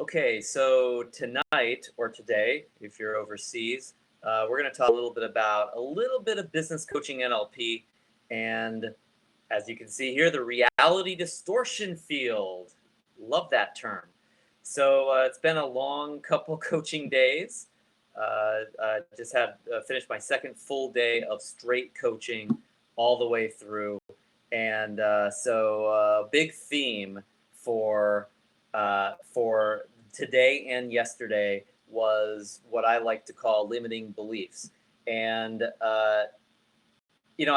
Okay, so tonight or today, if you're overseas, we're going to talk a little bit about a little bit of business coaching NLP, and as you can see here, the reality distortion field. Love that term. So it's been a long couple coaching days. I just had finished my second full day of straight coaching all the way through, and big theme for for today and yesterday was what I like to call limiting beliefs. And I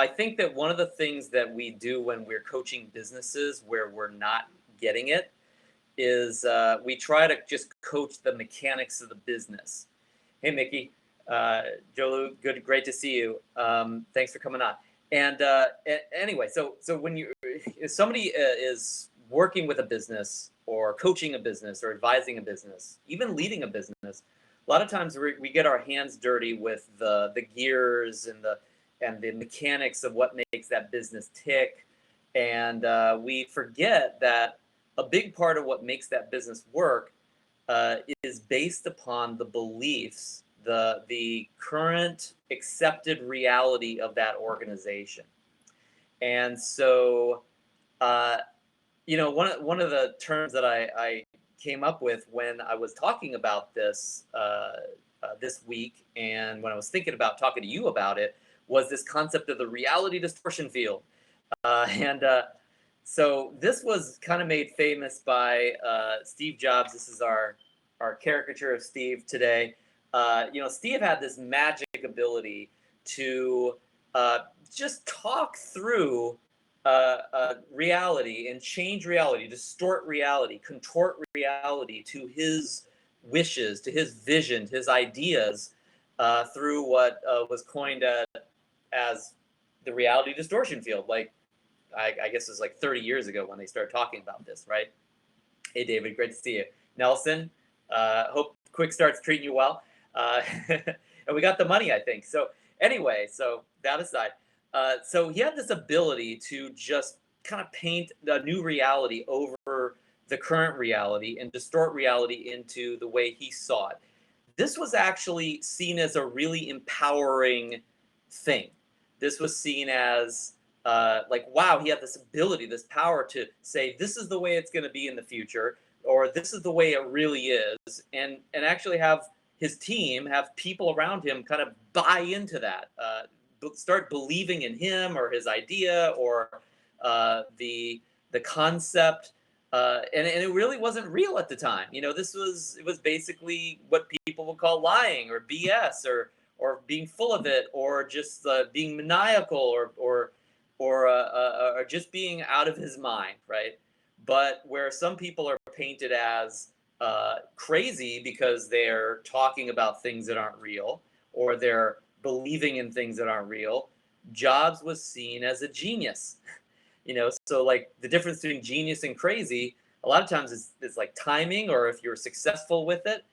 think that one of the things that we do when we're coaching businesses where we're not getting it is we try to just coach the mechanics of the business. Hey, Mickey, Jolu, great to see you. Thanks for coming on. And anyway, so when if somebody is working with a business or coaching a business or advising a business, even leading a business, a lot of times we get our hands dirty with the gears and the mechanics of what makes that business tick, and we forget that a big part of what makes that business work is based upon the beliefs, the current accepted reality of that organization. And so, one of the terms that I came up with when I was talking about this this week, and when I was thinking about talking to you about it, was this concept of the reality distortion field. And So this was kind of made famous by Steve Jobs. This is our caricature of Steve today. Steve had this magic ability to just talk through reality and change reality, distort reality, contort reality to his wishes, to his vision, his ideas, through what was coined as the reality distortion field. Like, I guess it was like 30 years ago when they started talking about this, right? Hey, David, great to see you. Nelson, hope Quick Start's treating you well. And we got the money, I think. So anyway, so that aside, so he had this ability to just kind of paint a new reality over the current reality and distort reality into the way he saw it. This was actually seen as a really empowering thing. This was seen as like, wow, he had this ability, this power to say, this is the way it's going to be in the future, or this is the way it really is, and actually have his team, have people around him kind of buy into that, start believing in him or his idea or the concept. And it really wasn't real at the time. It was basically what people would call lying or BS or being full of it, or just being maniacal or just being out of his mind, right? But where some people are painted as crazy because they're talking about things that aren't real, or they're believing in things that aren't real, Jobs was seen as a genius. So like the difference between genius and crazy, a lot of times is like timing, or if you're successful with it.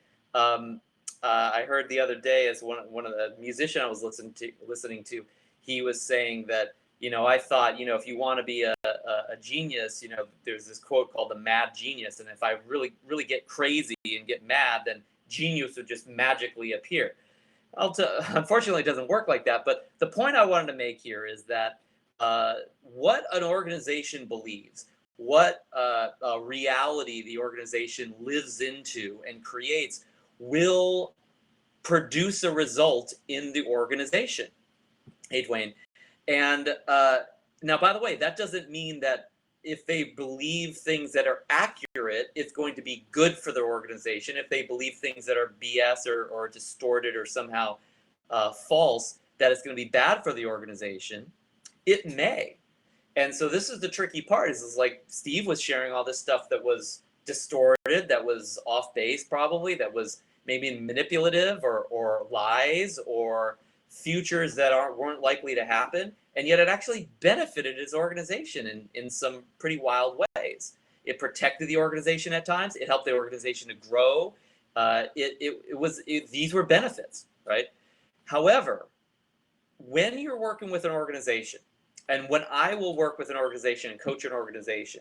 I heard the other day, as one of the musician I was listening to, he was saying that, I thought, if you want to be a genius, there's this quote called the mad genius. And if I really, really get crazy and get mad, then genius would just magically appear. Unfortunately, it doesn't work like that. But the point I wanted to make here is that what an organization believes, what reality the organization lives into and creates, will produce a result in the organization. Hey, Dwayne. And now, by the way, that doesn't mean that if they believe things that are accurate, it's going to be good for their organization. If they believe things that are BS or distorted or somehow false, that it's going to be bad for the organization. It may. And so this is the tricky part, is like Steve was sharing all this stuff that was distorted, that was off base probably, that was maybe manipulative or lies or futures that weren't likely to happen, and yet it actually benefited his organization in some pretty wild ways. It protected the organization at times. It helped the organization to grow. These were benefits, right? However, when you're working with an organization, and when I will work with an organization and coach an organization,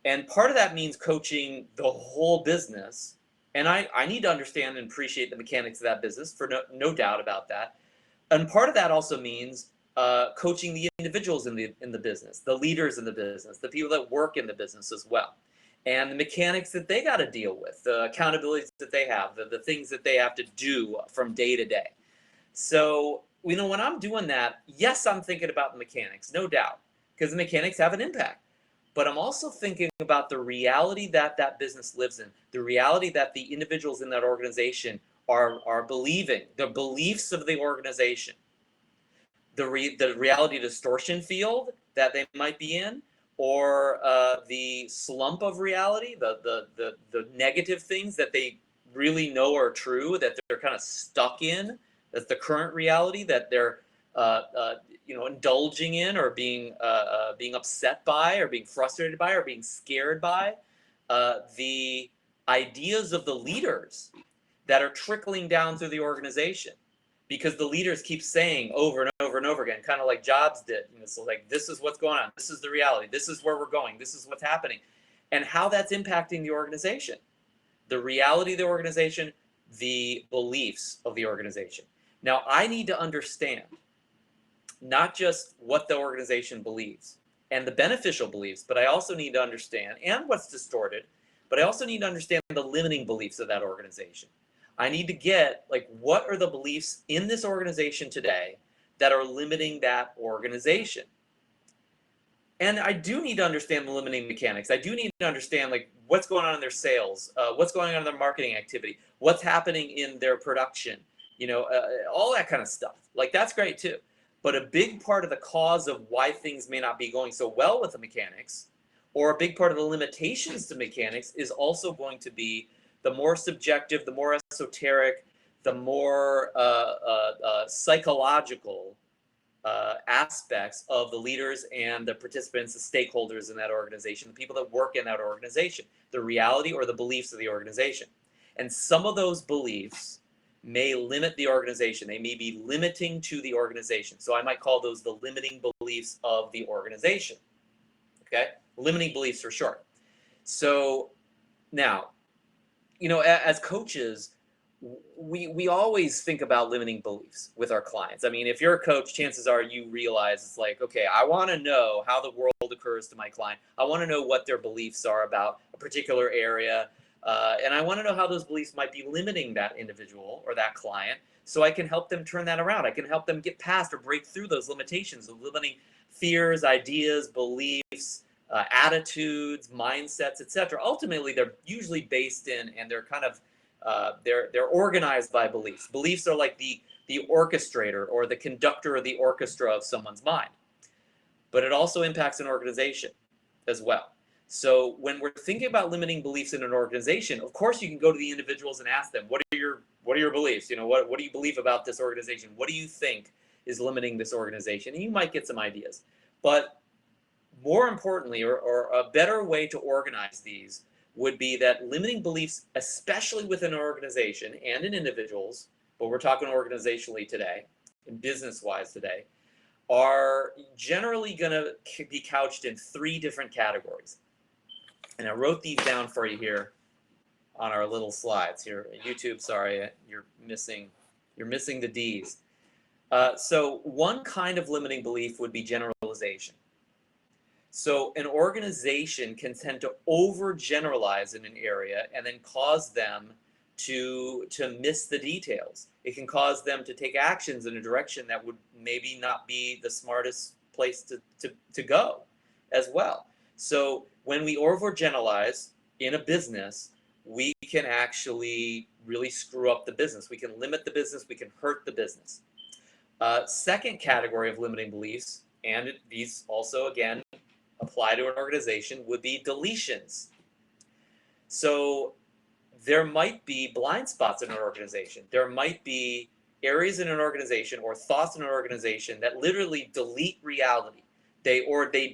And part of that means coaching the whole business. And I need to understand and appreciate the mechanics of that business, for no doubt about that. And part of that also means coaching the individuals in the business, the leaders in the business, the people that work in the business as well, and the mechanics that they got to deal with, the accountabilities that they have, the things that they have to do from day to day. So, when I'm doing that, yes, I'm thinking about the mechanics, no doubt, because the mechanics have an impact. But I'm also thinking about the reality that that business lives in, the reality that the individuals in that organization are believing, the beliefs of the organization, the reality distortion field that they might be in, or the slump of reality, the negative things that they really know are true, that they're kind of stuck in. That's the current reality that they're uh, uh, indulging in, or being upset by, or being frustrated by, or being scared by. The ideas of the leaders that are trickling down through the organization, because the leaders keep saying over and over and over again, kind of like Jobs did. So like, this is what's going on. This is the reality. This is where we're going. This is what's happening, and how that's impacting the organization, the reality of the organization, the beliefs of the organization. Now, I need to understand not just what the organization believes and the beneficial beliefs, but I also need to understand, and what's distorted, but I also need to understand the limiting beliefs of that organization. I need to get, like, what are the beliefs in this organization today that are limiting that organization? And I do need to understand the limiting mechanics. I do need to understand, like, what's going on in their sales, what's going on in their marketing activity, what's happening in their production, all that kind of stuff. Like, that's great too. But a big part of the cause of why things may not be going so well with the mechanics, or a big part of the limitations to mechanics, is also going to be the more subjective, the more esoteric, the more psychological aspects of the leaders and the participants, the stakeholders in that organization, the people that work in that organization, the reality or the beliefs of the organization. And some of those beliefs may limit the organization. They may be limiting to the organization. So I might call those the limiting beliefs of the organization. Okay? Limiting beliefs for short. So now, as coaches, we always think about limiting beliefs with our clients. I mean, if you're a coach, chances are you realize it's like, okay, I want to know how the world occurs to my client. I want to know what their beliefs are about a particular area. And I want to know how those beliefs might be limiting that individual or that client, so I can help them turn that around. I can help them get past or break through those limitations of limiting fears, ideas, beliefs, attitudes, mindsets, etc. Ultimately, they're usually based in, and they're kind of they're organized by beliefs. Beliefs are like the orchestrator or the conductor of the orchestra of someone's mind. But it also impacts an organization as well. So when we're thinking about limiting beliefs in an organization, of course you can go to the individuals and ask them, what are your beliefs? What do you believe about this organization? What do you think is limiting this organization? And you might get some ideas. But more importantly, or a better way to organize these, would be that limiting beliefs, especially within an organization and in individuals, but we're talking organizationally today and business-wise today, are generally going to be couched in 3 different categories. And I wrote these down for you here on our little slides here. YouTube, sorry, you're missing the D's. So one kind of limiting belief would be generalization. So an organization can tend to overgeneralize in an area and then cause them to miss the details. It can cause them to take actions in a direction that would maybe not be the smartest place to go as well. So when we overgeneralize in a business, we can actually really screw up the business. We can limit the business. We can hurt the business. Second category of limiting beliefs, and these also, again, apply to an organization, would be deletions. So there might be blind spots in an organization. There might be areas in an organization or thoughts in an organization that literally delete reality. They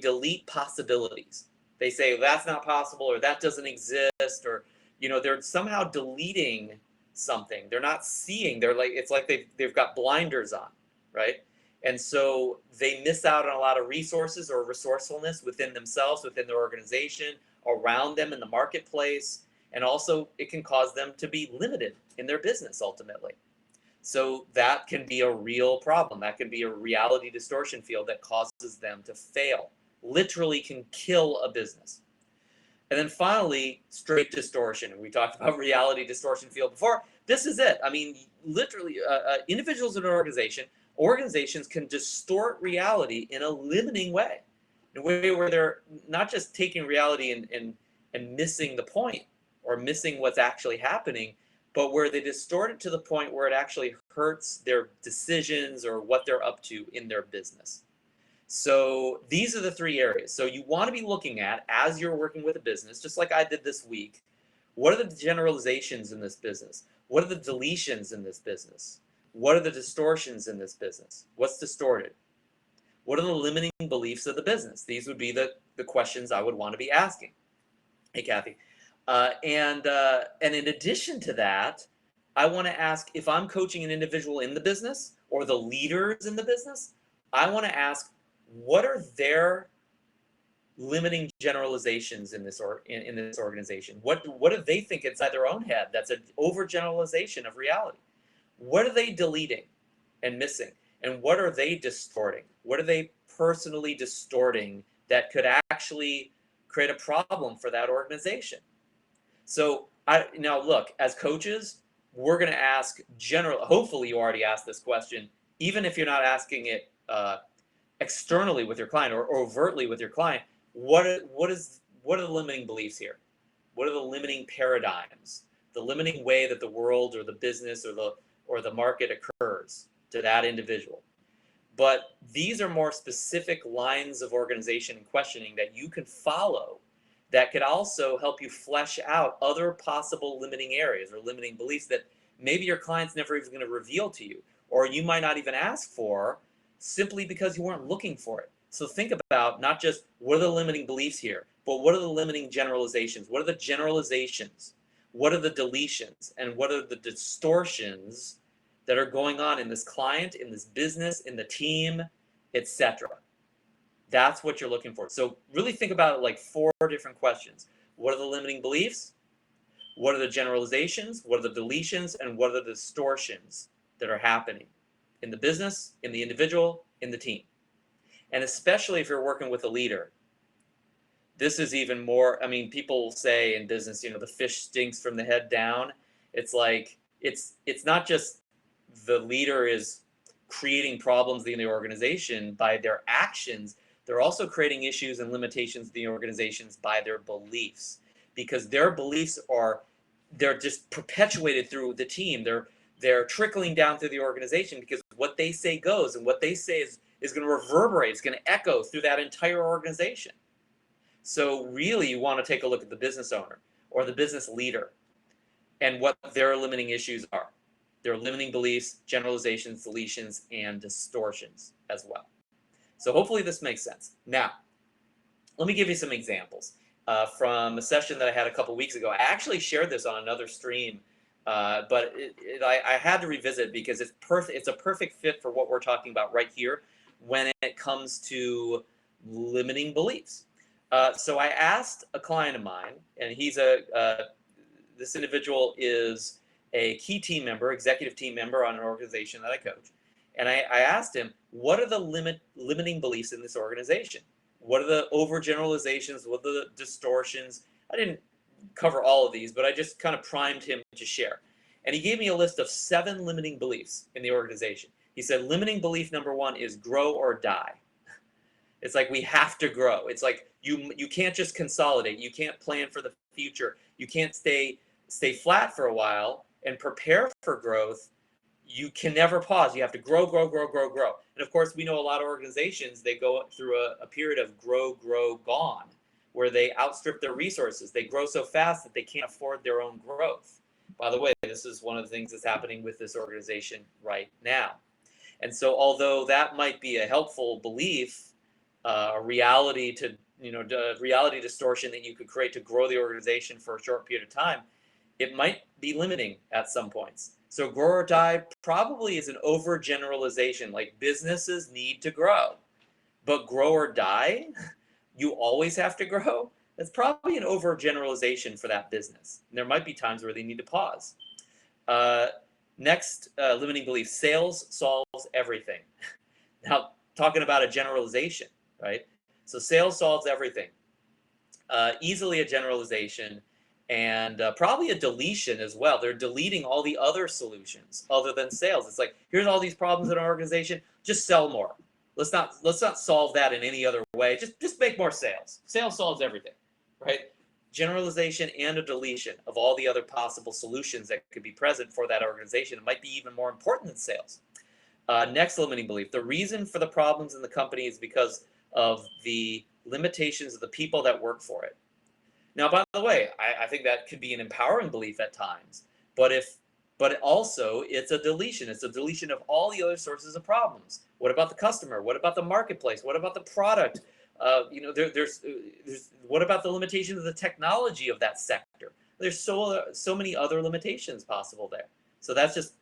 delete possibilities. They say, well, that's not possible, or that doesn't exist, or they're somehow deleting something. They're not seeing. It's like they've got blinders on, right? And so they miss out on a lot of resources or resourcefulness within themselves, within their organization, around them in the marketplace. And also it can cause them to be limited in their business ultimately. So that can be a real problem. That can be a reality distortion field that causes them to fail, literally can kill a business. And then finally, straight distortion. We talked about reality distortion field before. This is it. I mean, literally, individuals in an organizations can distort reality in a limiting way, in a way where they're not just taking reality and missing the point or missing what's actually happening, but where they distort it to the point where it actually hurts their decisions or what they're up to in their business. So these are the three areas. So you want to be looking at, as you're working with a business, just like I did this week, what are the generalizations in this business? What are the deletions in this business? What are the distortions in this business? What's distorted? What are the limiting beliefs of the business? These would be the questions I would want to be asking. Hey, Kathy. And in addition to that, I want to ask, if I'm coaching an individual in the business or the leaders in the business, I want to ask, what are their limiting generalizations in this in this organization? What do they think inside their own head that's an overgeneralization of reality? What are they deleting and missing? And what are they distorting? What are they personally distorting that could actually create a problem for that organization? So now look, as coaches, we're going to ask hopefully you already asked this question, even if you're not asking it externally with your client or overtly with your client. What are the limiting beliefs here? What are the limiting paradigms? The limiting way that the world or the business or the market occurs to that individual. But these are more specific lines of organization and questioning that you can follow that could also help you flesh out other possible limiting areas or limiting beliefs that maybe your client's never even going to reveal to you, or you might not even ask for simply because you weren't looking for it. So think about not just what are the limiting beliefs here, but what are the limiting generalizations? What are the generalizations? What are the deletions? And what are the distortions that are going on in this client, in this business, in the team, etc.? That's what you're looking for. So really think about it like 4 different questions. What are the limiting beliefs? What are the generalizations? What are the deletions? And what are the distortions that are happening in the business, in the individual, in the team? And especially if you're working with a leader, this is even more, I mean, people say in business, the fish stinks from the head down. It's like, it's not just the leader is creating problems in the organization by their actions. They're also creating issues and limitations in the organizations by their beliefs, because their beliefs they're just perpetuated through the team. They're trickling down through the organization because what they say goes, and what they say is going to reverberate. It's going to echo through that entire organization. So really, you want to take a look at the business owner or the business leader and what their limiting issues are. Their limiting beliefs, generalizations, deletions, and distortions as well. So hopefully this makes sense. Now, let me give you some examples from a session that I had a couple weeks ago. I actually shared this on another stream, but I had to revisit because it's perfect. It's a perfect fit for what we're talking about right here when it comes to limiting beliefs. So I asked a client of mine, and this individual is a key team member, executive team member on an organization that I coach. And I asked him, what are the limiting beliefs in this organization? What are the overgeneralizations? What are the distortions? I didn't cover all of these, but I just kind of primed him to share. And he gave me a list of 7 limiting beliefs in the organization. He said, limiting belief number 1 is grow or die. It's like we have to grow. It's like you can't just consolidate. You can't plan for the future. You can't stay flat for a while and prepare for growth. You can never pause. You have to grow, grow, grow, grow, grow. And of course, we know a lot of organizations, they go through a period of grow, grow, gone, where they outstrip their resources. They grow so fast that they can't afford their own growth. By the way, this is one of the things that's happening with this organization right now. And so although that might be a helpful belief, a reality reality distortion that you could create to grow the organization for a short period of time, it might be limiting at some points. So grow or die probably is an overgeneralization. Like businesses need to grow, but grow or die, you always have to grow. That's probably an overgeneralization for that business. And there might be times where they need to pause. Uh, Next limiting belief: sales solves everything. Now, talking about a generalization, right? So sales solves everything. Easily a generalization, and probably a deletion as well. They're deleting all the other solutions other than sales. It's like, here's all these problems in our organization. Just sell more. Let's not solve that in any other way. Just make more sales. Sales solves everything, right? Generalization and a deletion of all the other possible solutions that could be present for that organization. It might be even more important than sales. Next limiting belief: the reason for the problems in the company is because of the limitations of the people that work for it. Now, by the way, I think that could be an empowering belief at times, but also it's a deletion. It's a deletion of all the other sources of problems. What about the customer? What about the marketplace? What about the product? There's what about the limitations of the technology of that sector? There's so many other limitations possible there. So that's just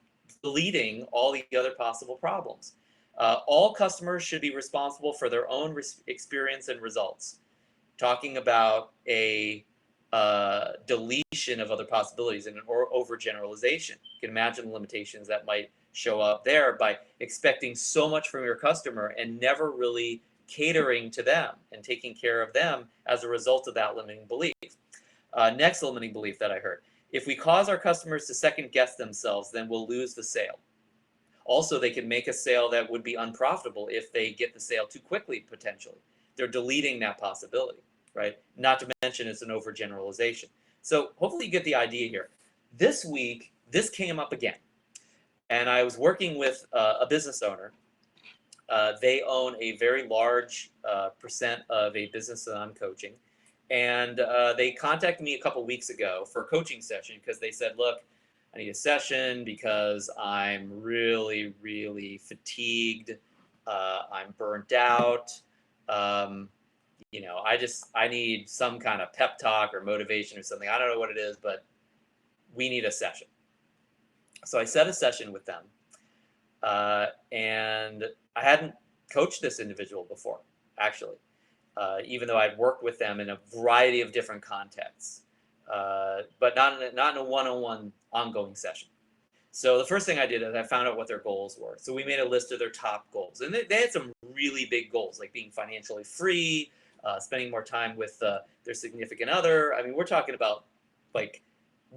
deleting all the other possible problems. All customers should be responsible for their own experience and results. Talking about a deletion of other possibilities and an overgeneralization. You can imagine the limitations that might show up there by expecting so much from your customer and never really catering to them and taking care of them as a result of that limiting belief. Next limiting belief that I heard: if we cause our customers to second guess themselves, then we'll lose the sale. Also, they can make a sale that would be unprofitable if they get the sale too quickly, potentially. They're deleting that possibility, right? Not to mention it's an overgeneralization. So hopefully you get the idea here. This week, this came up again. And I was working with a business owner. They own a very large percent of a business that I'm coaching. And they contacted me a couple weeks ago for a coaching session because they said, look, I need a session because I'm really, really fatigued. I'm burnt out. I need some kind of pep talk or motivation or something. I don't know what it is, but we need a session. So I set a session with them. And I hadn't coached this individual before, actually, even though I'd worked with them in a variety of different contexts, but not in a one-on-one ongoing session. So the first thing I did is I found out what their goals were. So we made a list of their top goals. And they had some really big goals, like being financially free, spending more time with their significant other. I mean, we're talking about like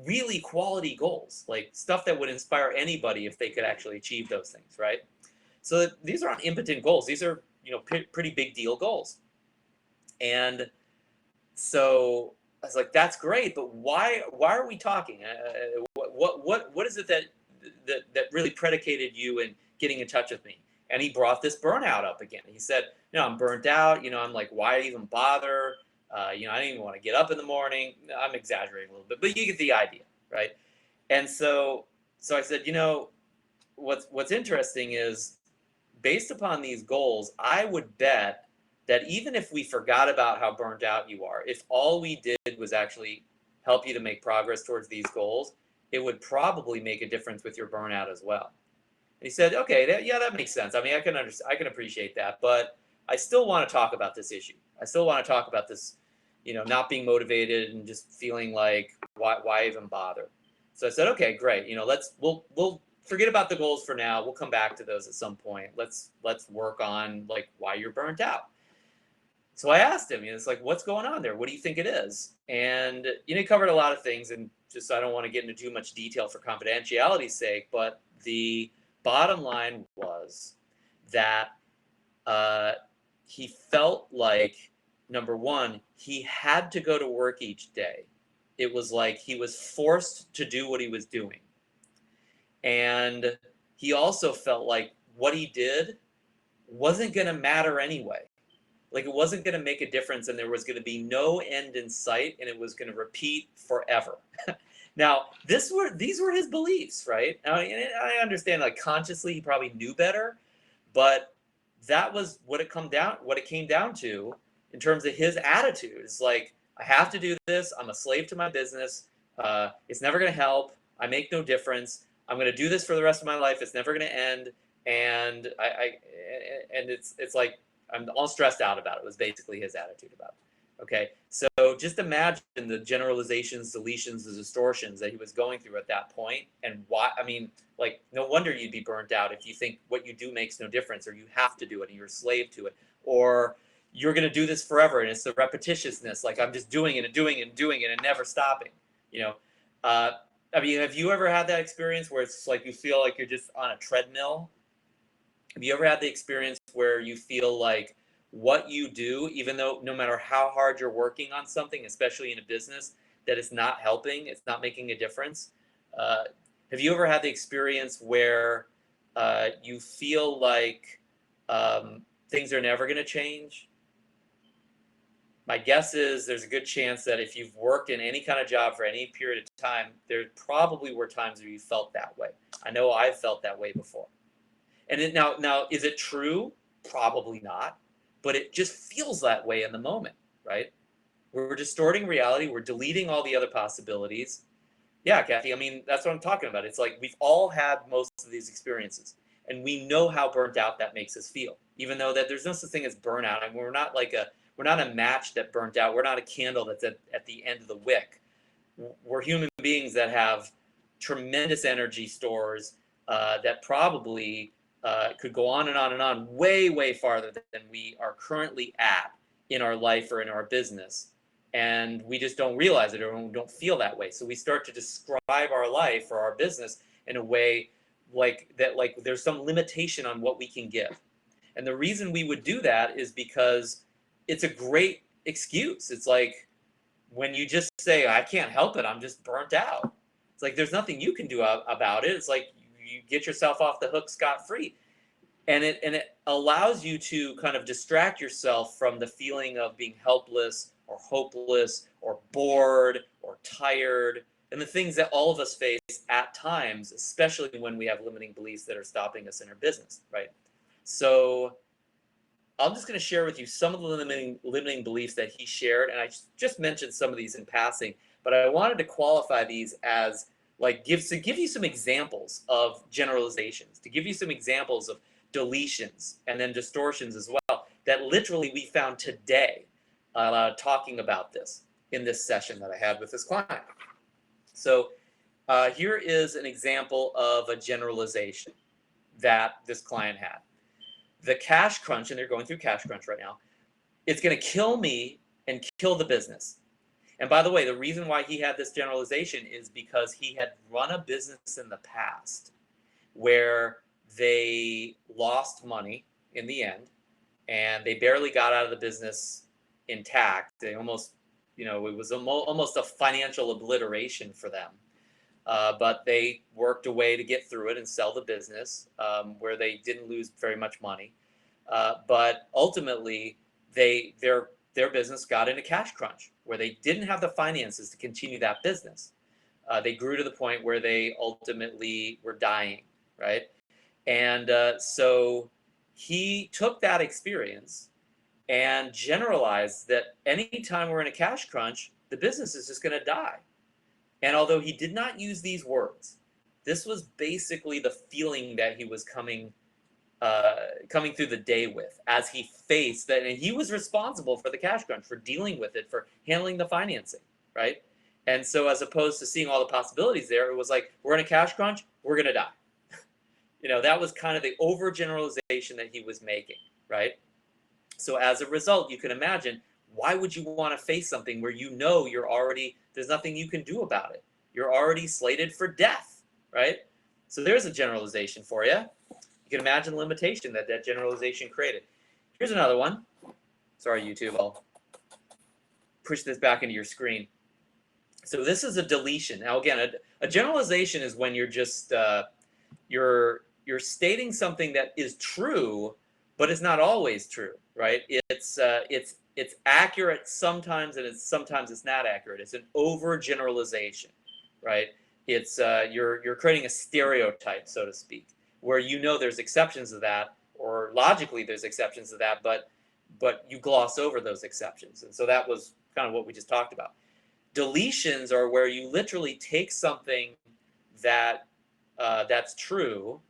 really quality goals, like stuff that would inspire anybody if they could actually achieve those things, right? So these aren't impotent goals. These are, pretty big deal goals. And so I was like, that's great, but why are we talking? What is it that really predicated you in getting in touch with me? And he brought this burnout up again. He said, I'm burnt out. I'm like, why even bother? I didn't even want to get up in the morning. I'm exaggerating a little bit, but you get the idea, right? And so I said, what's interesting is, based upon these goals, I would bet that even if we forgot about how burnt out you are, if all we did was actually help you to make progress towards these goals, it would probably make a difference with your burnout as well. And he said, okay, that makes sense. I mean, I can appreciate that, but I still want to talk about this issue. I still want to talk about this, not being motivated and just feeling like, why even bother? So I said, okay, great. We'll forget about the goals for now. We'll come back to those at some point. Let's work on like why you're burnt out. So I asked him, it's like, what's going on there? What do you think it is? And he covered a lot of things, and just I don't want to get into too much detail for confidentiality's sake, but the bottom line was that he felt like, number one, he had to go to work each day. It was like he was forced to do what he was doing. And he also felt like what he did wasn't going to matter anyway. Like it wasn't going to make a difference, and there was going to be no end in sight, and it was going to repeat forever. Now, these were his beliefs, right? I understand, like consciously, he probably knew better, but that was what it came down to in terms of his attitude. It's like, I have to do this. I'm a slave to my business. It's never going to help. I make no difference. I'm going to do this for the rest of my life. It's never going to end. And it's like, I'm all stressed out about it, was basically his attitude about it. Okay, so just imagine the generalizations, deletions, the distortions that he was going through at that point, and why. I mean, like, no wonder you'd be burnt out if you think what you do makes no difference, or you have to do it, and you're a slave to it, or you're going to do this forever, and it's the repetitiousness. Like, I'm just doing it and doing it and doing it and never stopping. You know, uh, I mean, have you ever had that experience where it's like you feel like you're just on a treadmill? Have you ever had the experience where you feel like what you do, even though no matter how hard you're working on something, especially in a business, that it's not helping, it's not making a difference? Uh, have you ever had the experience where you feel like things are never going to change? My guess is there's a good chance that if you've worked in any kind of job for any period of time, there probably were times where you felt that way. I know I've felt that way before. And now, is it true? Probably not, but it just feels that way in the moment, right? We're distorting reality. We're deleting all the other possibilities. Yeah, Kathy. I mean, that's what I'm talking about. It's like we've all had most of these experiences, and we know how burnt out that makes us feel. Even though that there's no such thing as burnout, and we're not a match that burnt out. We're not a candle that's at the end of the wick. We're human beings that have tremendous energy stores that probably could go on and on and on, way, way farther than we are currently at in our life or in our business. And we just don't realize it, or we don't feel that way. So we start to describe our life or our business in a way like that, like there's some limitation on what we can give. And the reason we would do that is because it's a great excuse. It's like when you just say, I can't help it, I'm just burnt out. It's like there's nothing you can do about it. It's like you get yourself off the hook scot-free. And it allows you to kind of distract yourself from the feeling of being helpless or hopeless or bored or tired, and the things that all of us face at times, especially when we have limiting beliefs that are stopping us in our business, right? So I'm just going to share with you some of the limiting beliefs that he shared, and I just mentioned some of these in passing, but I wanted to qualify these as like give you some examples of generalizations, to give you some examples of deletions and then distortions as well that literally we found today talking about this in this session that I had with this client. So here is an example of a generalization that this client had. The cash crunch, and they're going through cash crunch right now, it's going to kill me and kill the business. And by the way, the reason why he had this generalization is because he had run a business in the past where they lost money in the end, and they barely got out of the business intact. They almost, it was almost a financial obliteration for them. But they worked a way to get through it and sell the business where they didn't lose very much money. But ultimately, their business got in a cash crunch where they didn't have the finances to continue that business. They grew to the point where they ultimately were dying, right? And so he took that experience and generalized that anytime we're in a cash crunch, the business is just going to die. And although he did not use these words, this was basically the feeling that he was coming through the day with as he faced that. And he was responsible for the cash crunch, for dealing with it, for handling the financing, right? And so as opposed to seeing all the possibilities there, it was like, we're in a cash crunch, we're going to die. That was kind of the overgeneralization that he was making, right? So as a result, you can imagine, why would you want to face something where there's nothing you can do about it? You're already slated for death, right? So there's a generalization for you. You can imagine the limitation that generalization created. Here's another one. Sorry, YouTube, I'll push this back into your screen. So this is a deletion. Now, again, a generalization is when you're just, you're stating something that is true, but it's not always true, right? It's accurate sometimes, and sometimes it's not accurate. It's an overgeneralization, right? It's you're creating a stereotype, so to speak, where there's exceptions to that, or logically there's exceptions to that, but you gloss over those exceptions. And so that was kind of what we just talked about. Deletions are where you literally take something that's true,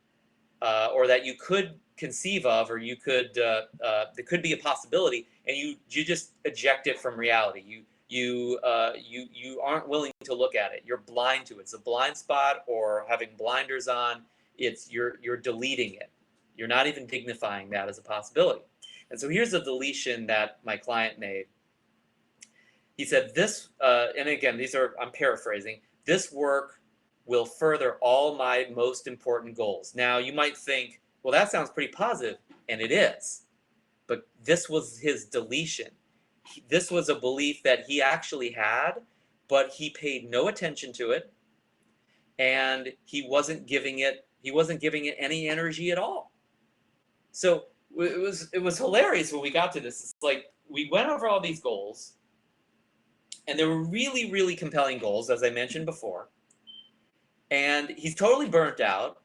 or that you could conceive of, or you could that could be a possibility, and you just eject it from reality. You aren't willing to look at it. You're blind to it. It's a blind spot, or having blinders on. It's you're deleting it. You're not even dignifying that as a possibility. And so here's a deletion that my client made. He said this, and again, I'm paraphrasing. This work will further all my most important goals. Now you might think, well, that sounds pretty positive, and it is. But this was his deletion. This was a belief that he actually had, but he paid no attention to it, and he wasn't giving it any energy at all. So it was hilarious when we got to this. It's like we went over all these goals, and they were really, really compelling goals, as I mentioned before. And he's totally burnt out.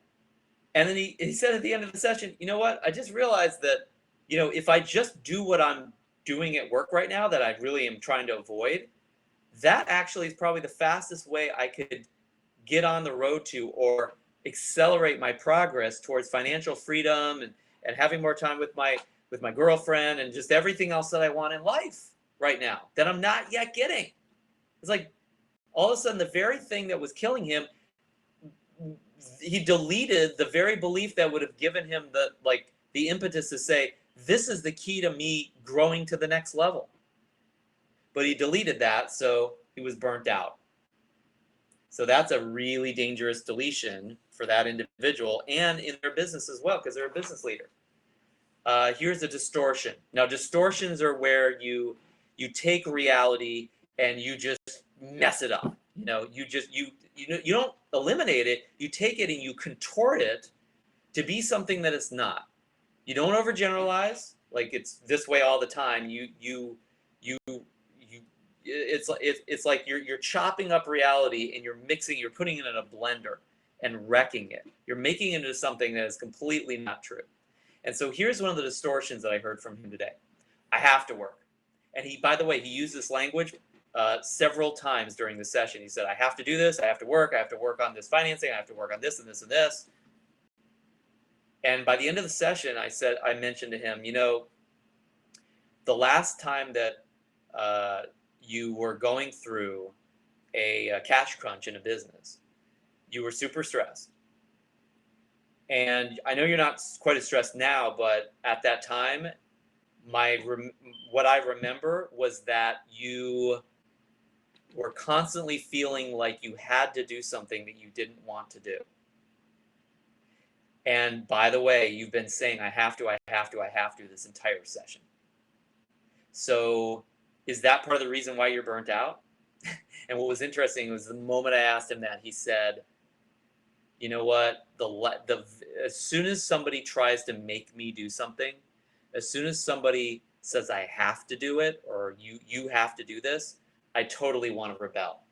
And then he said at the end of the session, you know what? I just realized that, if I just do what I'm doing at work right now that I really am trying to avoid, that actually is probably the fastest way I could get on the road to or accelerate my progress towards financial freedom and having more time with my girlfriend and just everything else that I want in life right now that I'm not yet getting. It's like all of a sudden the very thing that was killing him, he deleted the very belief that would have given him the impetus to say, this is the key to me growing to the next level. But he deleted that, so he was burnt out. So that's a really dangerous deletion for that individual and in their business as well, because they're a business leader. Here's a distortion. Now, distortions are where you take reality and you just mess it up. You don't eliminate it. You take it and you contort it to be something that it's not. You don't overgeneralize, like it's this way all the time. It's like you're chopping up reality and you're putting it in a blender and wrecking it. You're making it into something that is completely not true. And so here's one of the distortions that I heard from him today. I have to work. And by the way, he used this language several times during the session. He said, I have to do this, I have to work on this financing, I have to work on this and this and this. And by the end of the session, I mentioned to him, the last time that you were going through a cash crunch in a business, you were super stressed. And I know you're not quite as stressed now, but at that time, what I remember was that you were constantly feeling like you had to do something that you didn't want to do. And by the way, you've been saying, I have to this entire session. So is that part of the reason why you're burnt out? And what was interesting was the moment I asked him that, he said, you know what, as soon as somebody tries to make me do something, as soon as somebody says I have to do it, or you have to do this, I totally want to rebel.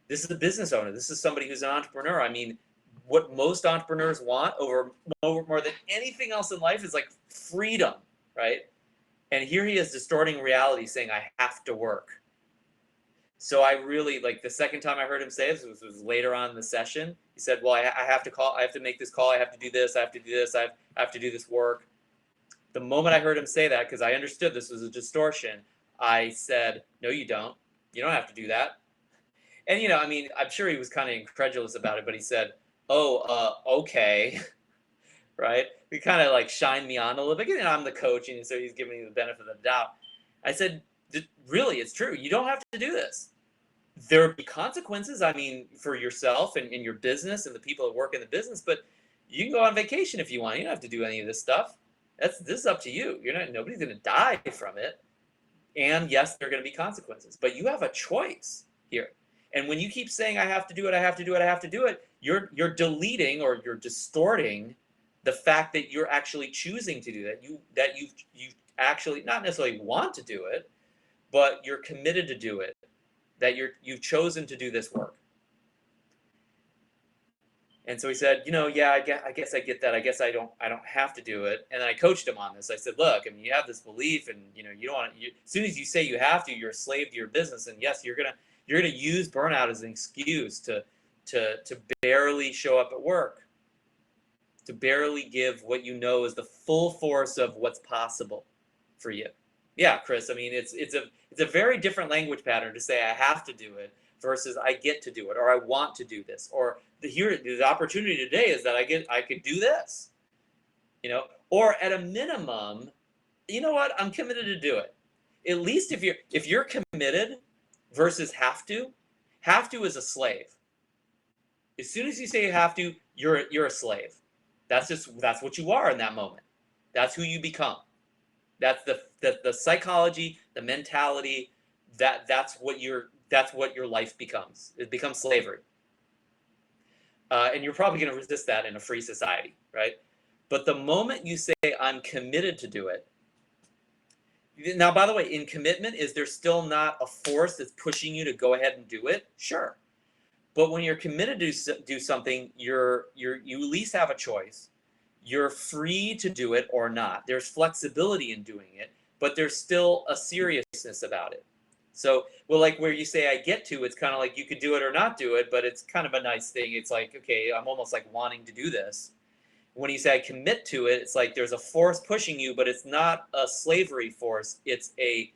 This is a business owner. This is somebody who's an entrepreneur. I mean, what most entrepreneurs want over more than anything else in life is like freedom, right? And here he is distorting reality, saying I have to work. So I really, like, the second time I heard him say this was later on in the session. He said, well, I have to make this call, I have to do this, I have to do this, I have to do this work. The moment I heard him say that, because I understood this was a distortion, I said, no, you don't. You don't have to do that. And, I'm sure he was kind of incredulous about it, but he said, okay, right? He kind of like shined me on a little bit. I'm the coach, and so he's giving me the benefit of the doubt. I said, really, it's true. You don't have to do this. There will be consequences, for yourself and in your business and the people that work in the business, but you can go on vacation if you want. You don't have to do any of this stuff. This is up to you. Nobody's going to die from it. And yes, there are going to be consequences, but you have a choice here. And when you keep saying, I have to do it, you're deleting or you're distorting the fact that you're actually choosing to do that. You actually not necessarily want to do it, but you're committed to do it, that you've chosen to do this work. And so he said, yeah, I guess I get that. I guess I don't have to do it. And I coached him on this. I said, look, you have this belief, and you don't want to. As soon as you say you have to, you're a slave to your business. And yes, you're gonna use burnout as an excuse to barely show up at work, to barely give what you know is the full force of what's possible for you. Yeah, Chris, I mean, it's a very different language pattern to say I have to do it versus I get to do it, or I want to do this, or the opportunity today is that I could do this, or at a minimum, you know what, I'm committed to do it. At least if you're committed versus have to is a slave. As soon as you say you have to, you're a slave. That's what you are in that moment. That's who you become. That's the psychology, the mentality. That's what your life becomes. It becomes slavery. And you're probably going to resist that in a free society, right? But the moment you say I'm committed to do it. Now, by the way, in commitment, is there still not a force that's pushing you to go ahead and do it? Sure. But when you're committed to do something, you at least have a choice. You're free to do it or not. There's flexibility in doing it, but there's still a seriousness about it. So, well, like where you say I get to, it's kind of like you could do it or not do it, but it's kind of a nice thing. It's like, okay, I'm almost like wanting to do this. When you say I commit to it, it's like there's a force pushing you, but it's not a slavery force. It's a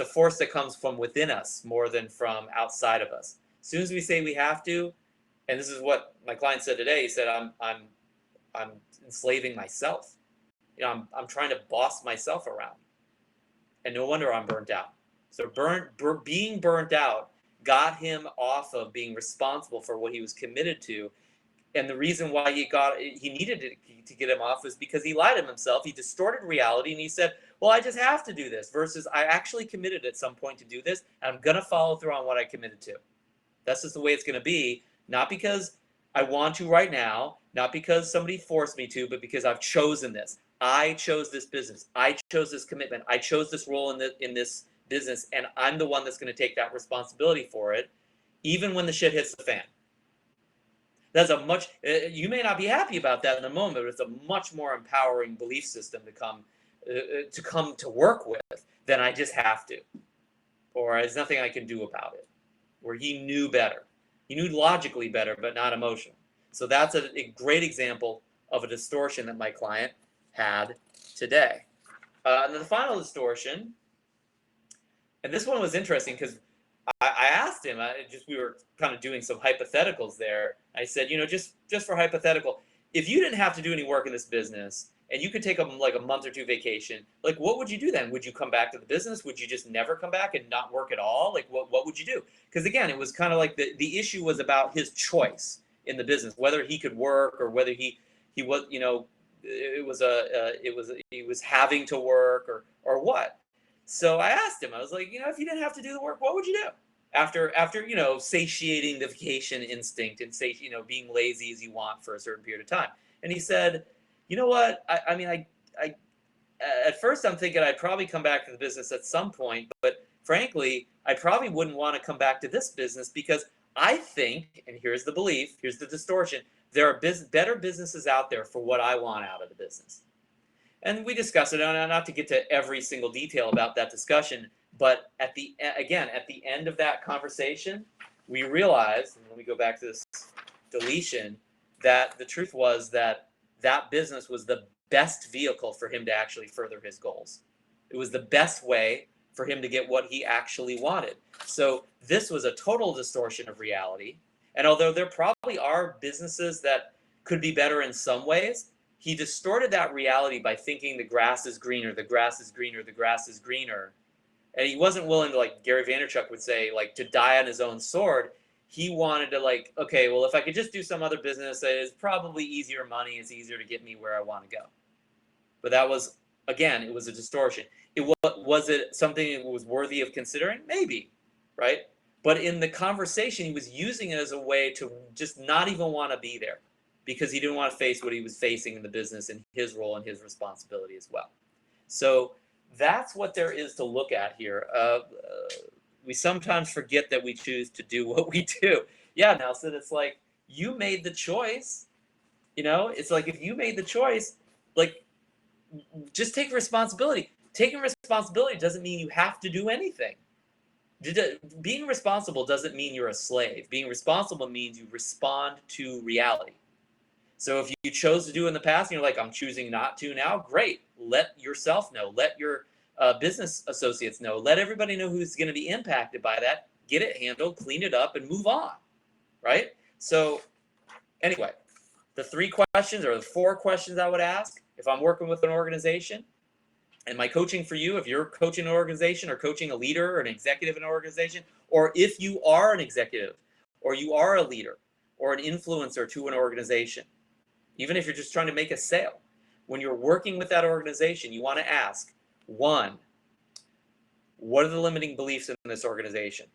force that comes from within us more than from outside of us. As soon as we say we have to, and this is what my client said today, he said, I'm enslaving myself. I'm trying to boss myself around. And no wonder I'm burnt out. So being burnt out got him off of being responsible for what he was committed to. And the reason why he needed to get him off was because he lied to himself. He distorted reality and he said, well, I just have to do this versus I actually committed at some point to do this. And I'm going to follow through on what I committed to. That's just the way it's going to be. Not because I want to right now, not because somebody forced me to, but because I've chosen this. I chose this business. I chose this commitment. I chose this role in this business, and I'm the one that's going to take that responsibility for it, even when the shit hits the fan. That's you may not be happy about that in the moment, but it's a much more empowering belief system to come to work with than I just have to, or there's nothing I can do about it. Where he knew better. He knew logically better, but not emotionally. So that's a great example of a distortion that my client had today. And then the final distortion, and this one was interesting because I asked him, we were kind of doing some hypotheticals there. I said, just for hypothetical, if you didn't have to do any work in this business and you could take a month or two vacation, like what would you do then? Would you come back to the business? Would you just never come back and not work at all? Like what would you do? Because again, it was kind of like the issue was about his choice in the business, whether he could work or whether he was, he was having to work or what. So I asked him, I was like, if you didn't have to do the work, what would you do? After satiating the vacation instinct and being lazy as you want for a certain period of time. And he said, you know what? I at first I'm thinking I'd probably come back to the business at some point, but frankly, I probably wouldn't want to come back to this business because I think, and here's the belief, here's the distortion, there are better businesses out there for what I want out of the business. And we discussed it, and not to get to every single detail about that discussion, but at the end of that conversation, we realized, and let me go back to this deletion, that the truth was that business was the best vehicle for him to actually further his goals. It was the best way for him to get what he actually wanted. So this was a total distortion of reality. And although there probably are businesses that could be better in some ways, he distorted that reality by thinking the grass is greener, the grass is greener, the grass is greener. And he wasn't willing to, like Gary Vaynerchuk would say, like to die on his own sword. He wanted to okay, well, if I could just do some other business that is probably easier money, it's easier to get me where I want to go. But that was, again, it was a distortion. Was it something that was worthy of considering? Maybe, right? But in the conversation, he was using it as a way to just not even want to be there because he didn't want to face what he was facing in the business and his role and his responsibility as well. So that's what there is to look at here. We sometimes forget that we choose to do what we do. Yeah, Nelson, it's like you made the choice. It's like if you made the choice, just take responsibility. Taking responsibility doesn't mean you have to do anything. Being responsible doesn't mean you're a slave. Being responsible means you respond to reality. So if you chose to do it in the past and you're like, I'm choosing not to now, great. Let yourself know. Let your business associates know. Let everybody know who's going to be impacted by that. Get it handled, clean it up, and move on, right? So anyway, the 3 questions or the 4 questions I would ask if I'm working with an organization. And my coaching for you, if you're coaching an organization or coaching a leader or an executive in an organization, or if you are an executive or you are a leader or an influencer to an organization, even if you're just trying to make a sale, when you're working with that organization, you want to ask, 1, what are the limiting beliefs in this organization?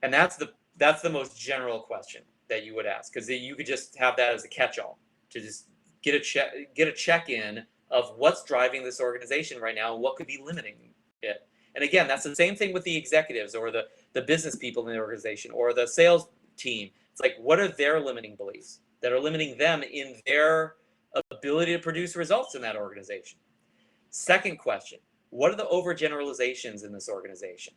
And that's the most general question that you would ask, because you could just have that as a catch-all to just get a check-in of what's driving this organization right now and what could be limiting it. And again, that's the same thing with the executives or the business people in the organization or the sales team. It's like, what are their limiting beliefs that are limiting them in their ability to produce results in that organization? Second question, what are the overgeneralizations in this organization?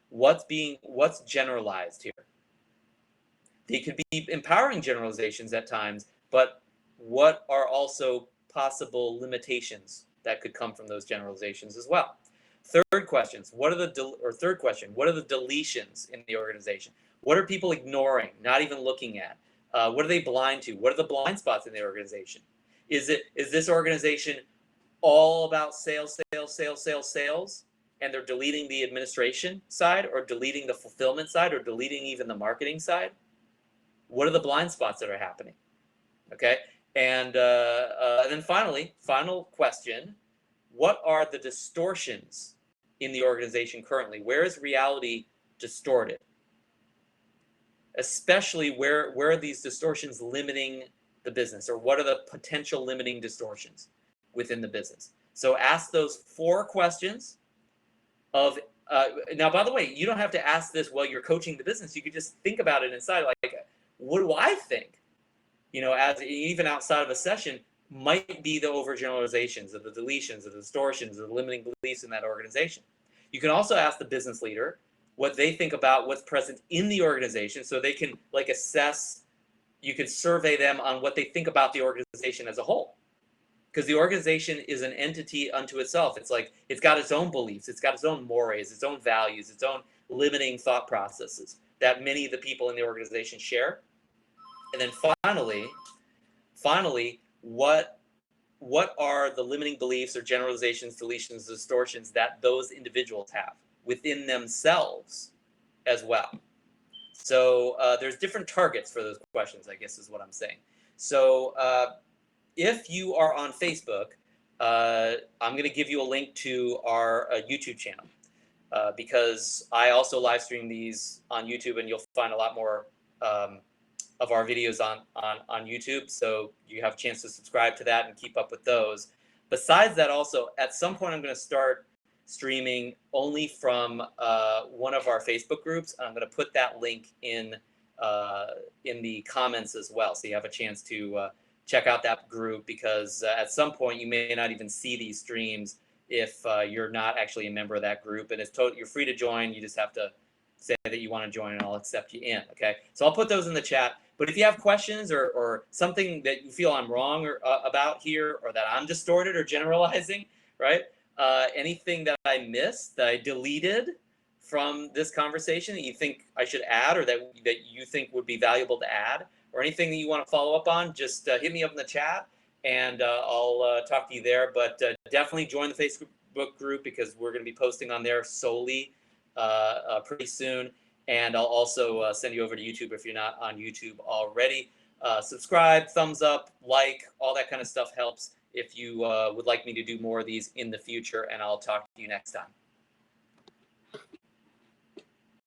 What's generalized here? They could be empowering generalizations at times, but what are also possible limitations that could come from those generalizations as well? Third question, what are the deletions in the organization? What are people ignoring, not even looking at? What are they blind to? What are the blind spots in the organization? Is this organization all about sales, and they're deleting the administration side or deleting the fulfillment side or deleting even the marketing side? What are the blind spots that are happening? Okay. And then final question, what are the distortions in the organization currently? Where is reality distorted? Especially where are these distortions limiting the business, or what are the potential limiting distortions within the business? So ask those 4 questions of, now, by the way, you don't have to ask this while you're coaching the business. You could just think about it inside, like, what do I think? As even outside of a session, might be the overgeneralizations, or the deletions, or the distortions, or the limiting beliefs in that organization. You can also ask the business leader what they think about what's present in the organization, so they can assess. You can survey them on what they think about the organization as a whole, because the organization is an entity unto itself. It's like it's got its own beliefs, it's got its own mores, its own values, its own limiting thought processes that many of the people in the organization share. And then finally, what are the limiting beliefs or generalizations, deletions, distortions that those individuals have within themselves as well? So there's different targets for those questions, I guess is what I'm saying. So if you are on Facebook, I'm going to give you a link to our YouTube channel, because I also live stream these on YouTube, and you'll find a lot more of our videos on YouTube. So you have a chance to subscribe to that and keep up with those. Besides that, also, at some point, I'm going to start streaming only from one of our Facebook groups. I'm going to put that link in the comments as well, so you have a chance to check out that group, because at some point you may not even see these streams if you're not actually a member of that group. And you're free to join. You just have to say that you want to join, and I'll accept you in. Okay, so I'll put those in the chat. But if you have questions or something that you feel I'm wrong about here, or that I'm distorted or generalizing, right? Anything that I missed, that I deleted from this conversation that you think I should add, or that you think would be valuable to add, or anything that you want to follow up on, just hit me up in the chat, and I'll talk to you there. But definitely join the Facebook group, because we're going to be posting on there solely pretty soon. And I'll also send you over to YouTube if you're not on YouTube already. Subscribe, thumbs up, like, all that kind of stuff helps if you would like me to do more of these in the future. And I'll talk to you next time.